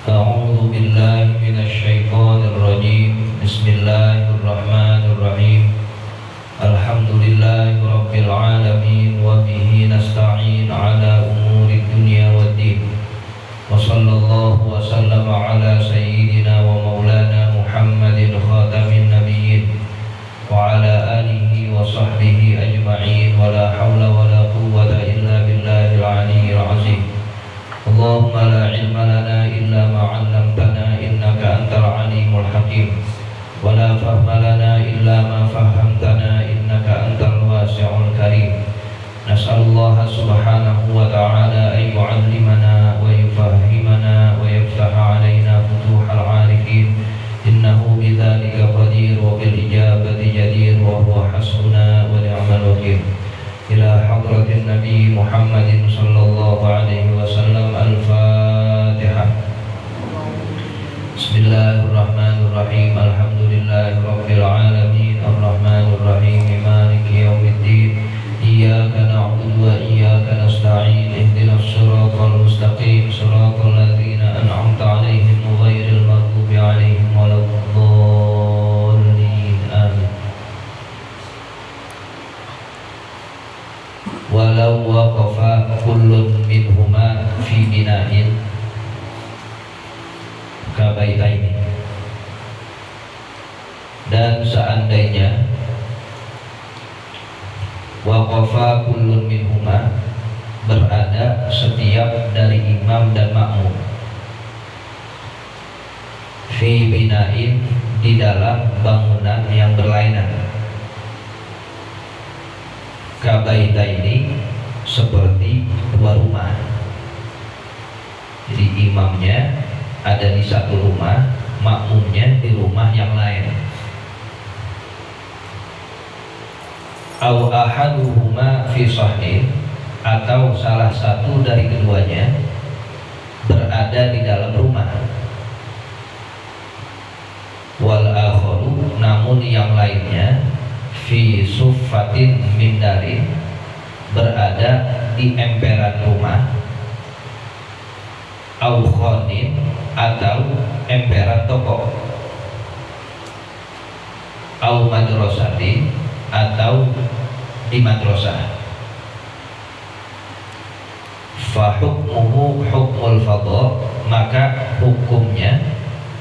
أعوذ بالله من الشيطان الرجيم. بسم الله الرحمن الرحيم. الحمد لله رب العالمين، وبه نستعين على أمور الدنيا والدين، وصلى الله وسلم على سيدنا ومولانا محمد خاتم النبيين وعلى آله وصحبه أجمعين، ولا حول ولا قوة إلا بالله العلي العظيم. اللهم لا علم لنا إلا ما علمتنا إنك أنت العليم الحكيم، ولا فهم لنا إلا ما فهمتنا إنك أنت الواسع الكريم. نسأل الله سبحانه وتعالى أن يعلمنا ويفهمنا ويفتح علينا فتوح العارفين، إنه بذلك قدير وبالإجابة جدير، وهو حسبنا ونعم الوكيل. إلى حضرة النبي محمد صلى الله عليه وسلم. الفاتحة. بسم الله الرحمن الرحيم. الحمد لله رب العالمين، الرحمن الرحيم، مالك يوم الدين. إياك نعبد وإياك نستعين. اهدنا الصراط المستقيم، صراط الذين أنعمت عليهم غير المغضوب عليهم ولا الضالين. آمين. Walau waqafa kullun minhuma fi bina'in kabaitaini, dan seandainya waqafa kullun minhuma, berada setiap dari imam dan makmum, fi bina'in, di dalam bangunan yang berlainan, kabaita ini seperti dua rumah. Jadi imamnya ada di satu rumah, makmumnya di rumah yang lain. Aw ahaduhuma fi sahih, atau salah satu dari keduanya berada di dalam rumah. Wal akharu, namun yang lainnya fi suffatin min darin, berada di emperan rumah. Au khonin, atau emperan toko. Au madrasatin, atau di madrasah. Fa hukmuhu hukmul fadha, maka hukumnya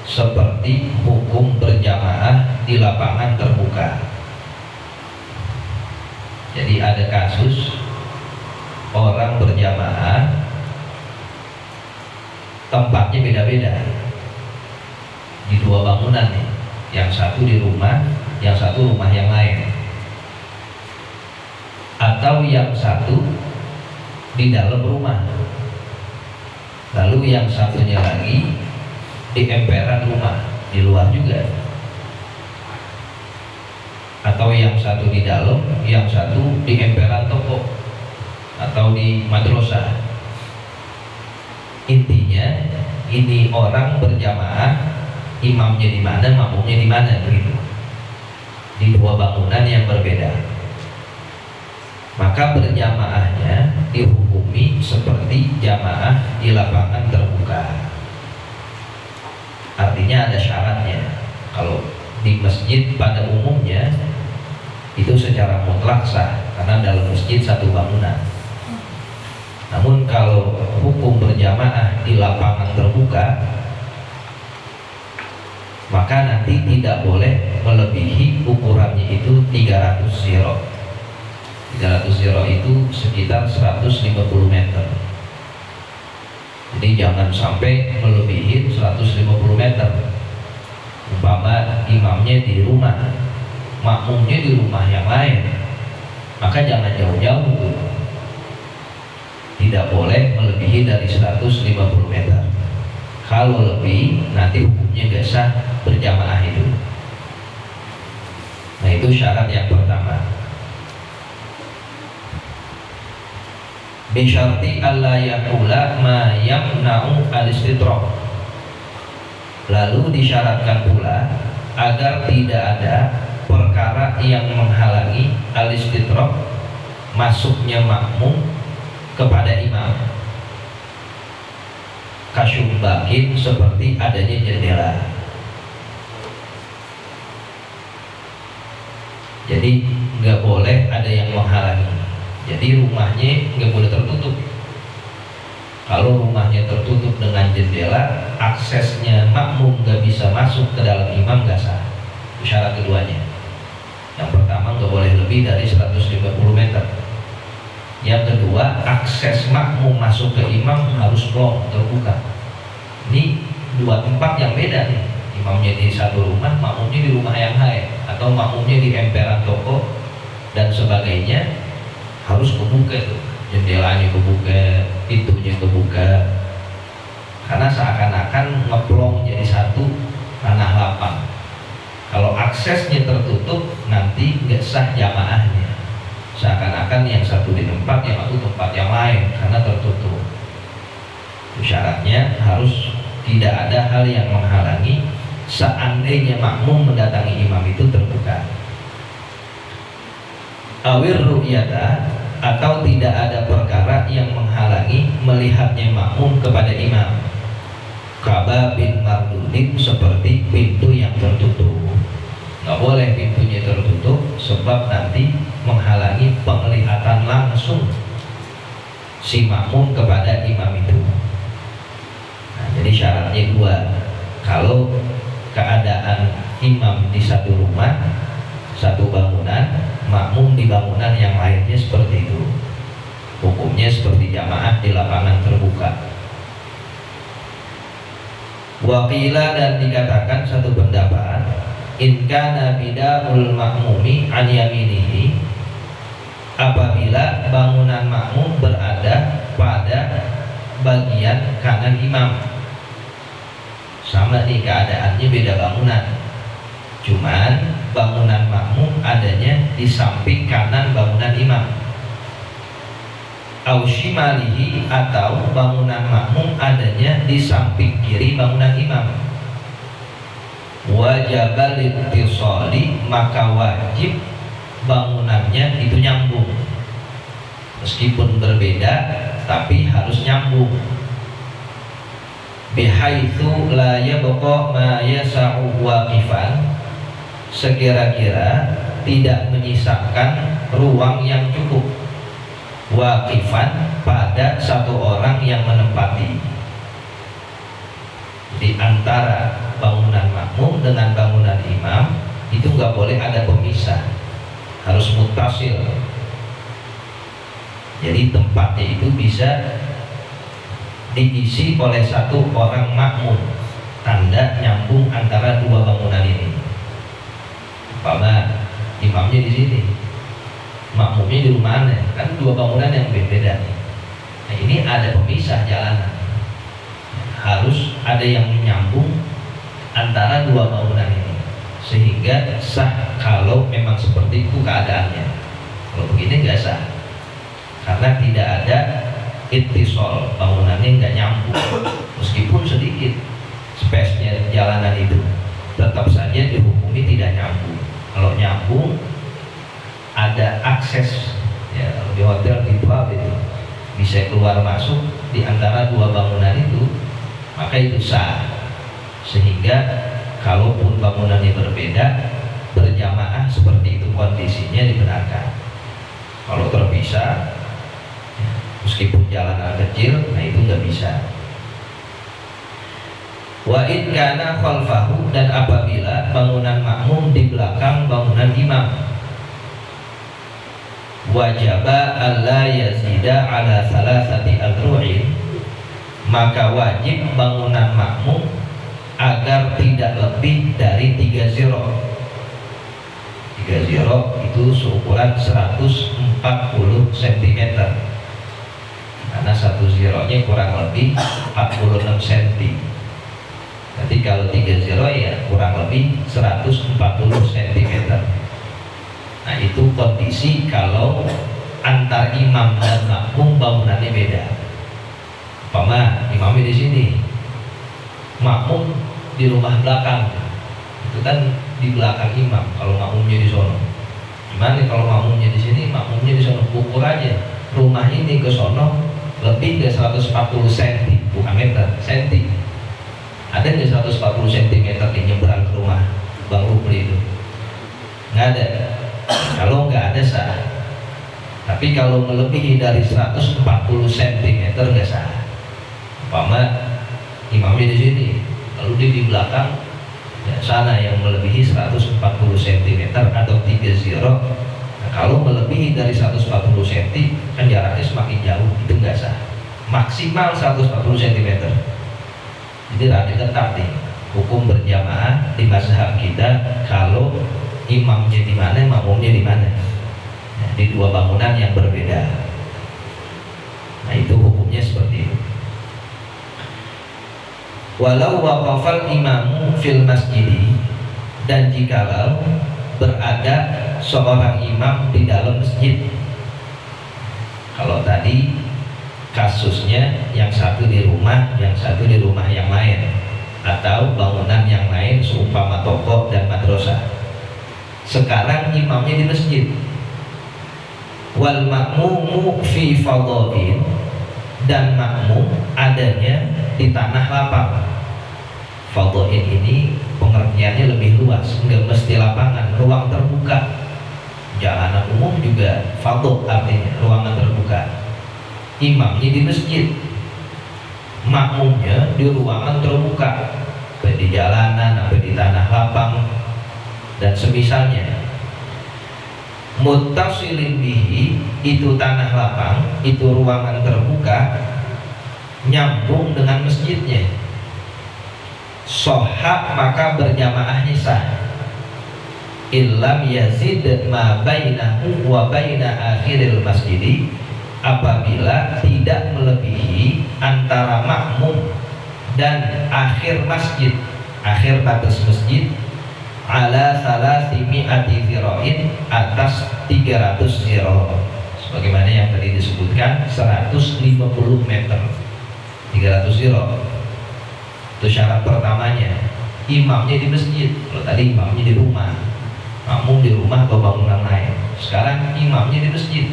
seperti hukum berjamaah di lapangan terbuka. Jadi ada kasus orang berjamaah, tempatnya beda-beda di dua bangunan nih. Yang satu di rumah, yang satu rumah yang lain. Atau yang satu di dalam rumah, lalu yang satunya lagi di emperan rumah, di luar juga. Atau yang satu di dalam, yang satu di emperan toko atau di madrasah. Intinya ini orang berjamaah, imamnya di mana, makmumnya di mana, begitu. Di dua bangunan yang berbeda. Maka berjamaahnya dihukumi seperti jamaah di lapangan terbuka. Artinya ada syaratnya. Kalau di masjid pada umumnya itu secara mutlak sah, karena dalam masjid satu bangunan. Namun kalau hukum berjamaah di lapangan terbuka, maka nanti tidak boleh melebihi ukurannya itu 300 ziro. 300 ziro itu sekitar 150 meter. Jadi jangan sampai melebihi 150 meter. Umpama imamnya di rumah, makmumnya di rumah yang lain, maka jangan jauh-jauh. Tidak boleh melebihi dari 150 meter. Kalau lebih, nanti hukumnya gak sah berjamaah itu. Nah, itu syarat yang pertama. Bisyarti alla yaqula ma yamna'u al-istidrak. Lalu disyaratkan pula agar tidak ada perkara yang menghalangi al-istidrak, masuknya makmum kepada imam. kasyumbakin, seperti adanya jendela. Jadi nggak boleh ada yang menghalangi. Jadi rumahnya nggak boleh tertutup. Kalau rumahnya tertutup dengan jendela, aksesnya makmum nggak bisa masuk ke dalam imam, nggak sah. Itu syarat keduanya. Yang pertama, nggak boleh lebih dari 150 meter. Yang kedua, akses makmum masuk ke imam harus long, terbuka. Ini dua tempat yang beda nih. Imamnya di satu rumah, makmumnya di rumah yang lain, atau makmumnya di emperan toko dan sebagainya, harus kebuka tuh. Jendelanya kebuka, pintunya kebuka, karena seakan-akan ngeplong jadi satu tanah lapang. Kalau aksesnya tertutup, nanti nggak sah jamaahnya. Seakan-akan yang satu di tempat, yang satu tempat yang lain, karena tertutup. Syaratnya harus tidak ada hal yang menghalangi. Seandainya makmum mendatangi imam itu terbuka. Awir ru'yata, atau tidak ada perkara yang menghalangi melihatnya makmum kepada imam. Kababin mardudin, seperti pintu yang tertutup. Nggak boleh pintunya tertutup, sebab nanti menghalangi penglihatan langsung si makmum kepada imam itu. Nah, jadi syaratnya dua. Kalau keadaan imam di satu rumah, satu bangunan, makmum di bangunan yang lainnya, seperti itu. Hukumnya seperti jamaah di lapangan terbuka. Waqila, dan dikatakan satu pendapat, in kana bida'ul makmumi an yaminihi, apabila bangunan makmum berada pada bagian kanan imam. Sama nih keadaannya, beda bangunan, cuman bangunan makmum adanya di samping kanan bangunan imam. Aushimalihi, atau bangunan makmum adanya di samping kiri bangunan imam. Wajabal ittisali, maka wajib bangunannya itu nyambung. Meskipun berbeda, tapi harus nyambung. Bihaitsu la yabqa ma yasa'u waqifan, sekira-kira tidak menyisakan ruang yang cukup waqifan pada satu orang yang menempati. Di antara bangunan makmum dengan bangunan imam itu nggak boleh ada pemisah, harus muttasil. Jadi tempatnya itu bisa diisi oleh satu orang makmum, tanda nyambung antara dua bangunan ini. Umpama imamnya di sini, makmumnya di rumah mana, kan dua bangunan yang berbeda. Nah, ini ada pemisah jalanan, harus ada yang menyambung antara dua bangunan ini, sehingga sah kalau memang seperti itu keadaannya. Kalau begini nggak sah, karena tidak ada ittisal, bangunannya nggak nyambung. Meskipun sedikit space-nya jalanan itu, tetap saja dihukumi tidak nyambung. Kalau nyambung, ada akses, ya, di hotel di pub itu bisa keluar masuk di antara dua bangunan itu, maka itu sah. Sehingga kalaupun bangunannya berbeda, berjamaah seperti itu kondisinya dibenarkan. Kalau terpisah, meskipun jalanan kecil, nah itu nggak bisa. Wa in kana khalfahu, dan apabila bangunan makmum di belakang bangunan imam, wajaba alla yazida ala salasati adru'in, maka wajib bangunan makmum agar tidak lebih dari 3 ziro. 3 ziro itu seukuran 140 cm, karena satu zironya kurang lebih 46 cm. Jadi kalau 3 ziro ya kurang lebih 140 cm. Nah, itu kondisi kalau antar imam dan makmum bangunannya beda. Umpama imamnya di sini, makmum di rumah belakang, itu kan di belakang imam. Kalau makmumnya di sono, gimana kalau makmumnya di sini, makmumnya di sono? Ukur aja rumah ini ke sono lebih dari 140 cm. bukan meter, senti. Ada nggak 140 cm di nyebrang ke rumah Bang Rupli itu? Nggak ada. Kalau nggak ada sah. Tapi kalau melebihi dari 140 cm nggak sah. Umpama imamnya di sini, lalu dia di belakang, ya, sana yang melebihi 140 cm atau 3 zero. Nah, kalau melebihi dari 140 cm kan jaraknya semakin jauh, itu nggak sah. Maksimal 140 cm. Jadi ada ketat nih hukum berjamaah di mazhab kita, kalau imamnya di mana, makmumnya di mana, nah, di dua bangunan yang berbeda. Nah itu hukumnya seperti itu. Walau waqafal imamu fil masjidi, dan jikalau berada seorang imam di dalam masjid. Kalau tadi kasusnya yang satu di rumah, yang satu di rumah yang lain, atau bangunan yang lain seumpama toko dan madrasah. Sekarang imamnya di masjid. Wal makmumu fi fadhain, dan makmum adanya di tanah lapang. Fadhain ini pengertiannya lebih luas, enggak mesti lapangan, ruang terbuka. Jalanan umum juga fadha artinya ruangan terbuka. Imamnya di masjid, makmumnya di ruangan terbuka, baik di jalanan atau di tanah lapang dan semisalnya. Muttasilin bihi, itu tanah lapang, itu ruangan terbuka, nyambung dengan masjidnya. Sohak, maka berjamaahnya sah. Illam yazid ma bainahu wa baina akhiril masjidi, apabila tidak melebihi antara makmum dan akhir masjid, akhir batas masjid, ala salasimi'ati zira'in, atas 300 zira', sebagaimana yang tadi disebutkan 150 meter, 300 zira'. Itu syarat pertamanya. Imamnya di masjid. Kalau tadi imamnya di rumah, makmum di rumah atau bangunan lain. Sekarang imamnya di masjid,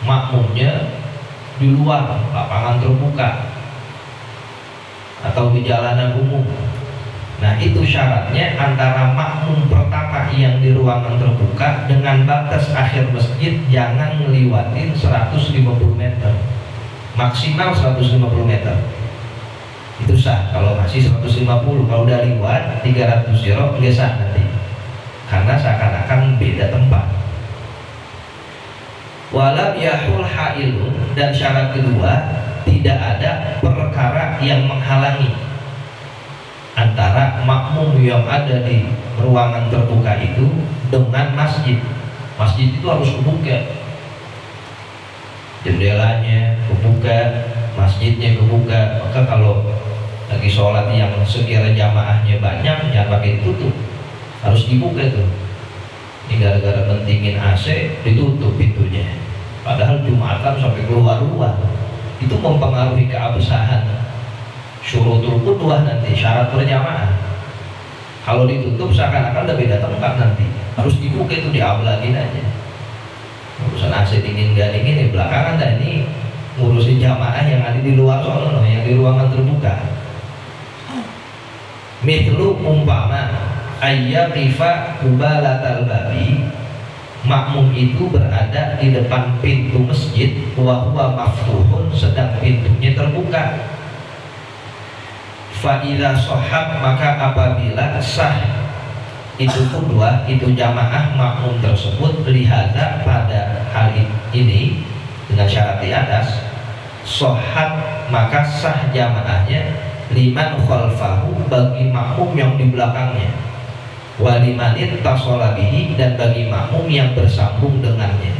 makmumnya di luar lapangan terbuka atau di jalanan umum. Nah itu syaratnya antara makmum pertama yang di ruangan terbuka dengan batas akhir masjid jangan ngeliwatin 150 meter, maksimal 150 meter. Itu sah. Kalau masih 150, kalau udah lewat 300 zero nggak sah nanti, karena seakan-akan beda tempat. Walam yahul hailun, dan syarat kedua, tidak ada perkara yang menghalangi antara makmum yang ada di ruangan terbuka itu dengan masjid. Masjid itu harus kebuka, jendelanya kebuka, masjidnya kebuka. Maka kalau lagi sholat yang sekira jamaahnya banyak, jangan pakai ditutup, harus dibuka tuh. Ini gara-gara pentingin AC ditutup pintunya, padahal Jumatan sampai keluar-luar. Itu mempengaruhi keabsahan syurutul qudwah nanti, syarat berjamaah. Kalau ditutup seakan-akan udah beda tempat nanti, harus dibuka itu, diablagin aja. Urusan AC dingin gak dingin ya belakangan dah, ini ngurusin jamaah yang ada di luar sono, yang di ruangan terbuka. Mithlu umpama ayyaqifa qubalatal babi, makmum itu berada di depan pintu masjid, wa huwa maftuhun, sedang pintunya terbuka. Fa idza shahab, maka apabila sah itu qudwah, itu jamaah makmum tersebut, lihada, pada hal ini dengan syarat di atas, shahab, maka sah jamaahnya, liman khalfahu, bagi makmum yang di belakangnya, walimanin tasolabihi, dan bagi makmum yang bersambung dengannya.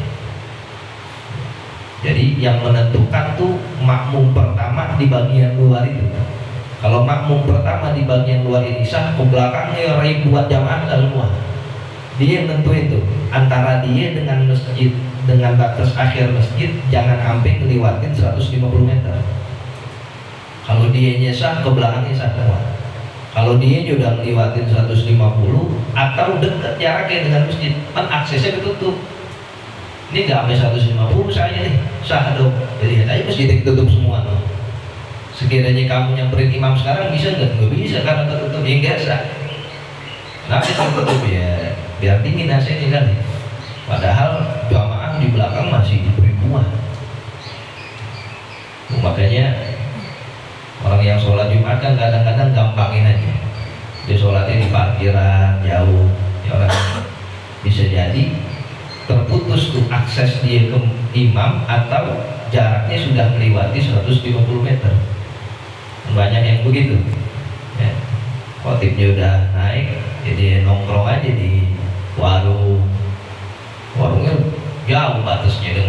Jadi yang menentukan tuh makmum pertama di bagian luar itu. Kalau makmum pertama di bagian luar ini sah, ke belakangnya ribuan jamaah semua. Dia yang nentuin tuh antara dia dengan masjid, dengan batas akhir masjid jangan sampai ngeliwatin 150 meter. Kalau dia sah, ke belakangnya sah semua. Kalau dia juga ngeliwatin 150 atau dekat jaraknya dengan masjid, kan aksesnya ditutup. Ini nggak sampai 150 saya nih, sah dong. Jadi lihat aja masjid ditutup semua tuh. Sekiranya kamu nyamperin imam sekarang bisa nggak? Nggak bisa karena tertutup. Ya nggak sah. Kenapa tertutup? Ya biar dingin AC-nya kan. Padahal jamaah di belakang masih ribuan. Makanya orang yang sholat Jumat kan kadang-kadang gampangin aja. Dia sholatnya di parkiran jauh, ya orang bisa jadi terputus tuh akses dia ke imam atau jaraknya sudah melewati 150 meter. Banyak yang begitu. Ya. Khotibnya udah naik, jadi nongkrong aja di warung. Warungnya jauh batasnya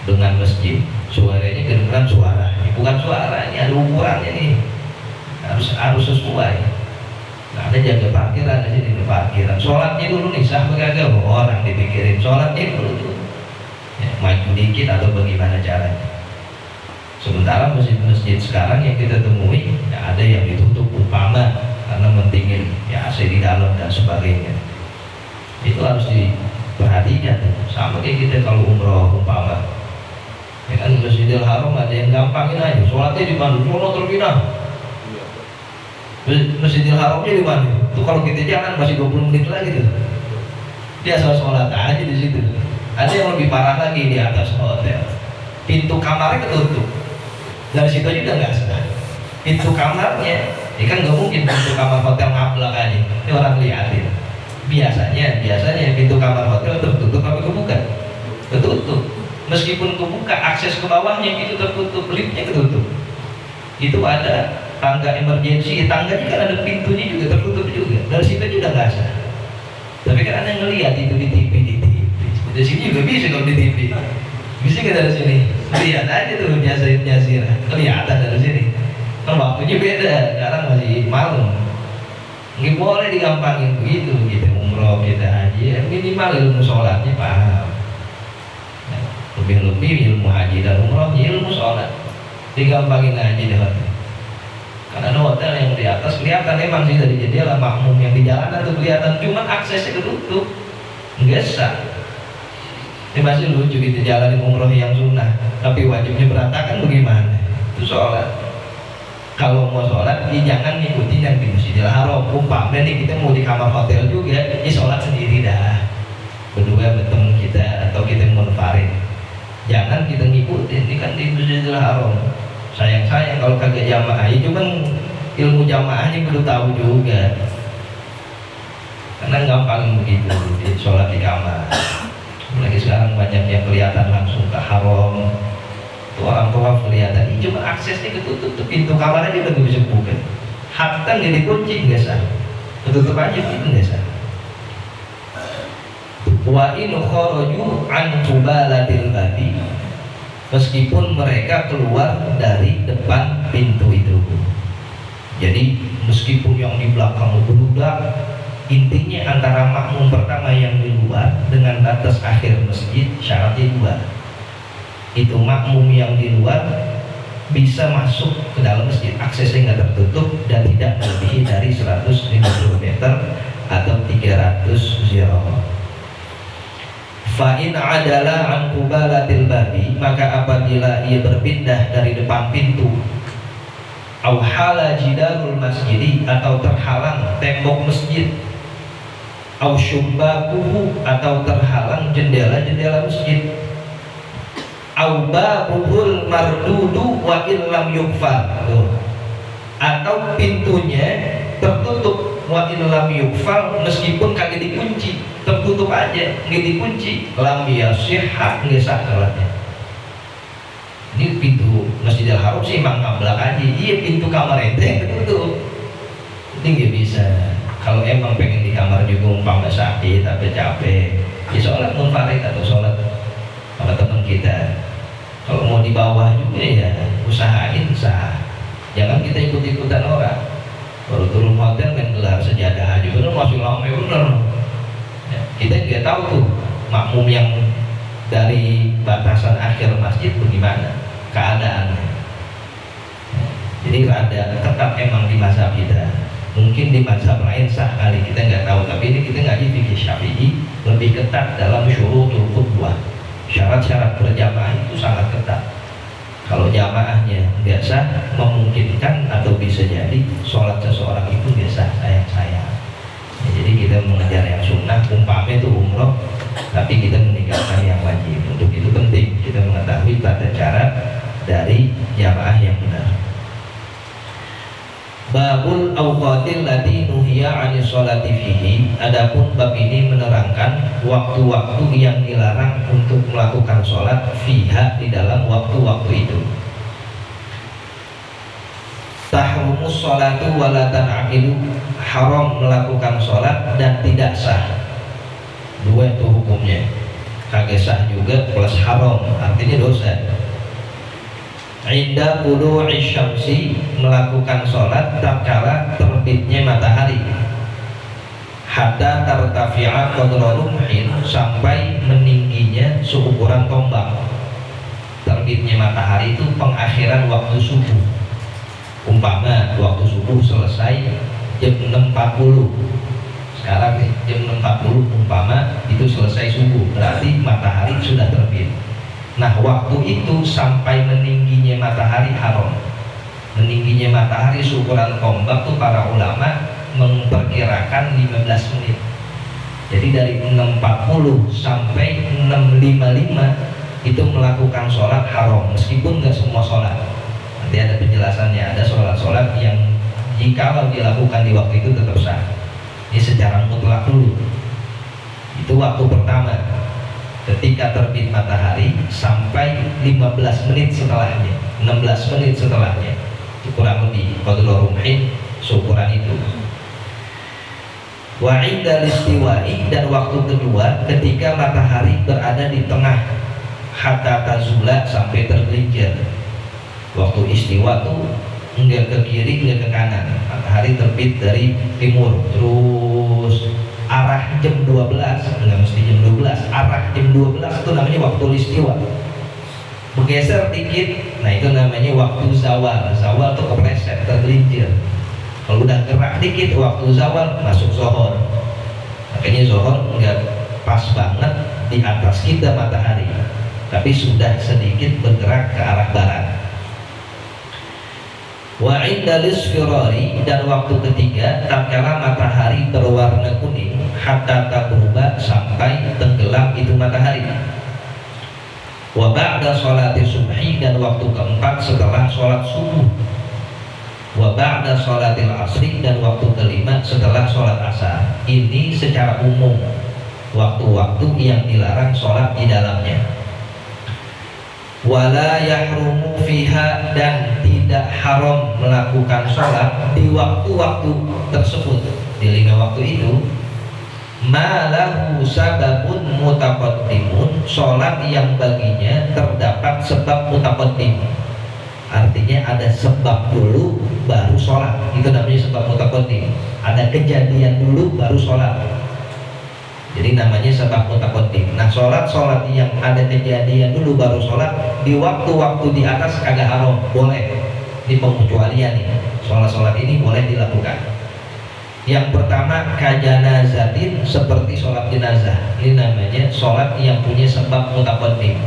dengan masjid. Suaranya kedengeran suaranya, bukan suaranya, ada ukurannya nih. Harus sesuai. Nah, ada jaga parkiran aja di parkiran. Sholatnya dulu nih sah kagak, orang dipikirin sholatnya dulu tuh. Ya, maju dikit atau bagaimana caranya. Sementara masjid-masjid sekarang yang kita temui, ya ada yang ditutup umpama karena mentingin ya AC di dalam dan sebagainya. Itu harus diperhatikan. Sama kayak kita kalau umroh umpama. Ya kan Masjidil Haram ada yang gampangin aja. Sholatnya di mana? Sholat terpindah. Masjidil Haramnya di mana? Itu kalau kita jalan masih 20 menit lagi tuh. Dia asal sholat aja di situ. Ada yang lebih parah lagi di atas hotel. Pintu kamarnya ketutup. Dari situ juga nggak sah. Pintu kamarnya, ini kan nggak mungkin pintu kamar hotel ngablak aja. Ini orang liatin. Biasanya pintu kamar hotel tertutup apa kebuka? Tertutup. Meskipun kebuka, akses ke bawahnya itu tertutup, liftnya ketutup. Itu ada tangga emergensi, tangganya kan ada pintunya juga tertutup juga. Dari situ juga nggak sah. Tapi kan ada yang ngelihat itu di TV. Dari sini juga bisa kalau di TV. Bisa nggak dari sini? Lihat aja tuh nyasir, kelihatan dari sini. Kan waktunya beda, sekarang masih malam. Nggak boleh digampangin begitu, kita umroh, kita haji, minimal ilmu sholatnya paham. Lebih-lebih ilmu haji dan umroh, ilmu sholat digampangin aja deh. Karena ada hotel yang di atas kelihatan emang sih dari jendela makmum yang di jalanan tuh kelihatan, cuman aksesnya ketutup, nggak sah. Ini masih lucu gitu jalanin umroh yang sunnah, tapi wajibnya berantakan bagaimana? Itu sholat. Kalau mau sholat, ya jangan ngikutin yang di Masjidil Haram. Umpamanya nih kita mau di kamar hotel juga, ya sholat sendiri dah. Berdua bertemu kita atau kita munfarid. Jangan kita ngikutin, ini kan di Masjidil Haram. Sayang kalau kagak jamaah, ya cuman ilmu jamaahnya perlu tahu juga. Karena gampang begitu di sholat di kamar. Lagi sekarang banyak yang kelihatan langsung ke haram. Itu orang tua kelihatan, cuma aksesnya ketutup, pintu kamarnya dia udah gak bisa buka. Hatta nggak dikunci nggak sah, ketutup aja gitu nggak sah. Wa in kharaju an qubalatil babi, meskipun mereka keluar dari depan pintu itu. Jadi meskipun yang di belakang berudak, intinya antara makmum pertama yang di luar dengan batas akhir masjid syaratnya dua. Itu makmum yang di luar bisa masuk ke dalam masjid, aksesnya nggak tertutup dan tidak melebihi dari 150 meter atau 300 zirah. Fa'in adalah an qubalatil babi, maka apabila ia berpindah dari depan pintu, au hala jidarul masjidi, atau terhalang tembok masjid, au syubbakuhu, atau terhalang jendela-jendela masjid, au babuhul mardudu wa illam yukfar, atau pintunya tertutup wa illam yukfar, meskipun kagak dikunci, tertutup aja, nggak dikunci, lam yasihha, nggak sah salatnya. Ini pintu Masjidil Haram sih emang ngablak aja, iya pintu kamar ente yang tertutup, ini nggak bisa. Kalau emang pengen di kamar juga umpama sakit atau capek, ya sholat munfarid atau sholat sama teman kita. Kalau mau di bawah juga ya usahain sah, jangan kita ikut-ikutan orang. Baru turun hotel main gelar sejadah aja, bener masih lama bener. Ya, kita nggak tahu tuh makmum yang dari batasan akhir masjid bagaimana keadaannya. Ya, jadi rada ketat emang di mazhab kita. Mungkin di mazhab lain sah kali, kita nggak tahu. Tapi ini kita ngaji fikih Syafi'i, lebih ketat dalam syurutul khutbah. Syarat-syarat berjamaah itu sangat ketat. Kalau jamaahnya nggak sah, memungkinkan atau bisa jadi sholat seseorang itu nggak sah, sayang-sayang. Ya, jadi kita mengejar yang sunnah, umpamanya itu umroh, tapi kita meninggalkan yang wajib. Untuk itu penting kita mengetahui tata cara dari jamaah yang benar. Babul awqatil lati nuhiya 'anis sholati fihi. Adapun bab ini menerangkan waktu-waktu yang dilarang untuk melakukan sholat fiha, di dalam waktu-waktu itu. Tahrumus sholatu wala tan'aqidu, haram melakukan sholat dan tidak sah. Dua itu hukumnya, kagak sah juga plus haram, artinya dosa. Inda tulu'i syamsi, melakukan sholat tatkala terbitnya matahari. Hatta tartafi'a qadra rumhin, sampai meningginya seukuran tombak. Terbitnya matahari itu pengakhiran waktu subuh. Umpama waktu subuh selesai jam 6.40, sekarang jam 6.40 umpama itu selesai subuh, berarti matahari sudah terbit. Nah, waktu itu sampai meningginya matahari haram. Meningginya matahari seukuran tombak tuh para ulama memperkirakan 15 menit. Jadi dari 6.40 sampai 6.55 itu melakukan sholat haram, meskipun nggak semua sholat. Nanti ada penjelasannya, ada sholat-sholat yang jikalau dilakukan di waktu itu tetap sah. Ini secara mutlak dulu. Itu waktu pertama, ketika terbit matahari sampai 15 menit setelahnya, 16 menit setelahnya, itu kurang lebih qadra rumhin, seukuran itu. Wa 'inda listiwa'i, dan waktu kedua ketika matahari berada di tengah, hatta tazula, sampai tergelincir. Waktu istiwa tuh enggak ke kiri enggak ke kanan, matahari terbit dari timur terus arah jam 12, enggak mesti jam 12, arah jam 12 itu namanya waktu istiwa. Bergeser dikit, nah itu namanya waktu zawal. Zawal tuh kepleset, tergelincir. Kalau udah gerak dikit waktu zawal, masuk zuhur. Makanya zuhur enggak pas banget di atas kita matahari, tapi sudah sedikit bergerak ke arah barat. Wa 'inda lisfirari, dan waktu ketiga tatkala matahari berwarna kuning, hatta tagruba, sampai tenggelam itu matahari. Wa ba'da sholati subhi, dan waktu keempat setelah sholat subuh. Wa ba'da sholatil asri, dan waktu kelima setelah sholat asar. Ini secara umum waktu-waktu yang dilarang sholat di dalamnya. Wala yahrumu fiha, dan tidak haram melakukan sholat di waktu-waktu tersebut. Di 5 waktu itu, malahu sababun mutaqaddimun, sholat yang baginya terdapat sebab mutaqaddim. Artinya ada sebab dulu baru sholat, itu namanya sebab mutaqaddim. Ada kejadian dulu baru sholat, jadi namanya sebab mutaqaddim. Nah, sholat yang ada kejadian dulu baru sholat di waktu-waktu di atas kagak haram, boleh. Ini pengecualian nih, sholat ini boleh dilakukan. Yang pertama, kajanazatin, seperti sholat jenazah. Ini namanya sholat yang punya sebab mutaqaddim.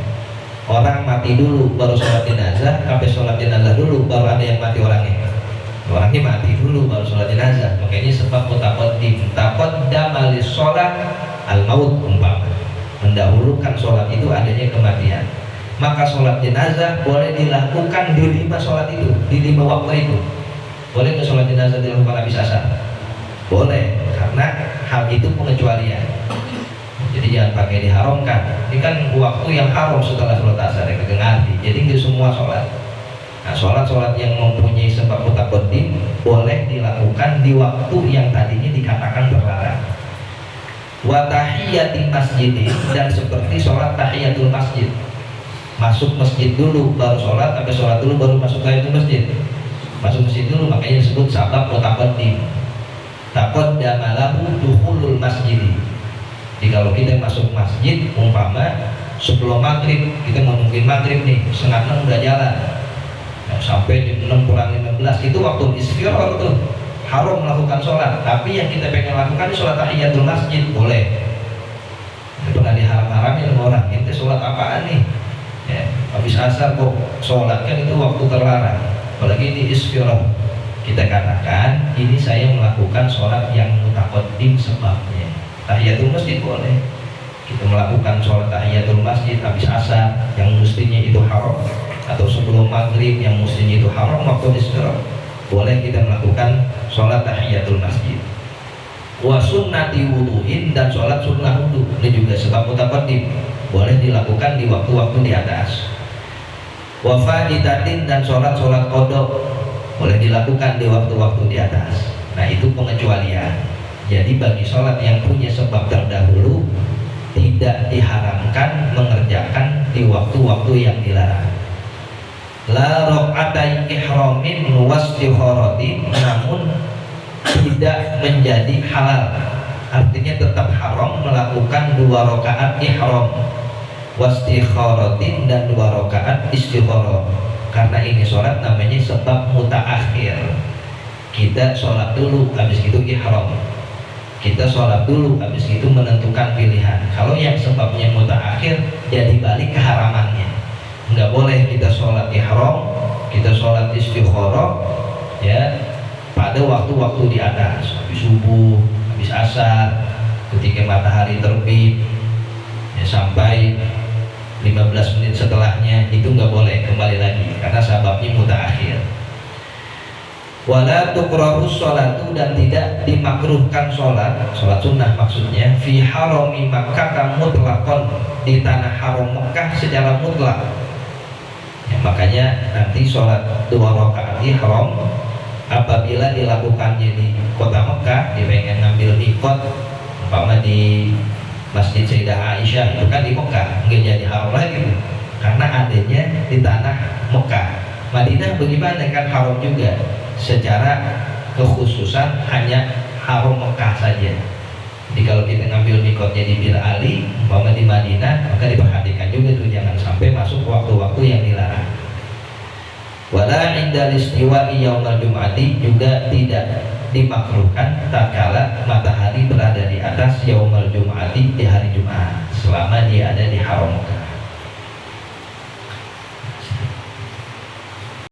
Orang mati dulu baru sholat jenazah, sampai sholat jenazah dulu baru ada yang mati orangnya. Orangnya mati dulu baru sholat jenazah, makanya sebab mutaqaddim. Taqaddama lis sholat al-maut, umpama mendahulukan sholat itu adanya kematian. Maka sholat jenazah boleh dilakukan di 5 sholat itu, di 5 waktu itu. Boleh nggak sholat jenazah dilakukan habis asar? Boleh, karena hal itu pengecualian. Jadi jangan pakai diharamkan. Ini kan waktu yang haram setelah sholat asar, ya kagak ngerti. Jadi nggak semua sholat. Nah, sholat yang mempunyai sebab mutaqaddim boleh dilakukan di waktu yang tadinya dikatakan terlarang. Wa tahiyyati masjid, dan seperti sholat tahiyatul masjid, masuk masjid dulu baru sholat, sampai sholat dulu baru masuk tahiyatul masjid. Masuk masjid dulu, makanya disebut sabab mutaqaddim. Taqaddama lahu dukhulul masjid. Jadi kalau kita masuk masjid, umpama sebelum maghrib, kita mau nungguin maghrib nih, 5:30 udah jalan, nah, sampai jam 6 kurang 15, itu waktu isfiror tuh haram melakukan sholat. Tapi yang kita pengen lakukan di sholat tahiyatul masjid boleh. Itu pernah diharam-haramin sama orang, ente sholat apaan nih? Ya, habis asar kok sholat, kan itu waktu terlarang. Apalagi di isfirah, kita katakan ini saya melakukan sholat yang mutaqaddim sebabnya. Tahiyatul masjid boleh. Kita melakukan sholat tahiyatul masjid habis asar yang mestinya itu haram, atau sebelum maghrib yang mestinya itu haram waktu isfirah, boleh kita melakukan sholat tahiyatul masjid. Wa sunnati wudu'in, dan sholat sunnah wudu, ini juga sebab mutaqaddim, boleh dilakukan di waktu-waktu di atas. Wa faditatin, dan sholat-sholat qadha boleh dilakukan di waktu-waktu di atas. Nah itu pengecualian. Jadi bagi sholat yang punya sebab terdahulu tidak diharamkan mengerjakan di waktu-waktu yang dilarang. La raq'atai ihramin wastikharatin, namun tidak menjadi halal, artinya tetap haram melakukan 2 rakaat ihram wastikharatin, dan 2 rakaat istikharah. Karena ini sholat namanya sebab mutaakhir. Kita sholat dulu, habis itu ihram. Kita sholat dulu, habis itu menentukan pilihan. Kalau yang sebabnya mutaakhir, jadi balik keharamannya. Nggak boleh kita sholat ihram, kita sholat istikharah, ya, pada waktu-waktu di atas, habis subuh, habis asar, ketika matahari terbit, ya, sampai 15 menit setelahnya, itu nggak boleh kembali lagi karena sababnya mutaakhir. Wala tukrahu sholatu, dan tidak dimakruhkan sholat sunnah maksudnya, fi harami Makkah mutlaqan, di tanah haram Mekah secara mutlak. Ya, makanya nanti sholat 2 rakaat ihram apabila dilakukannya di kota Mekah, dia pengen ngambil mikot umpama di Masjid Sayyidah Aisyah, itu kan di Mekah, nggak jadi haram lagi karena adanya di tanah Mekah. Madinah bagaimana, kan haram juga, secara kekhususan hanya haram Mekah saja. Jadi kalau kita ngambil mikotnya di Bir Ali umpama di Madinah, maka diperhatikan juga tuh jangan sampai masuk waktu-waktu yang dilarang. Wala inda istiwa'i yaumal jum'ati, juga tidak dimakruhkan tatkala matahari berada di atas yaumal jum'ati, di hari Jumat, selama dia ada di haram Mekah.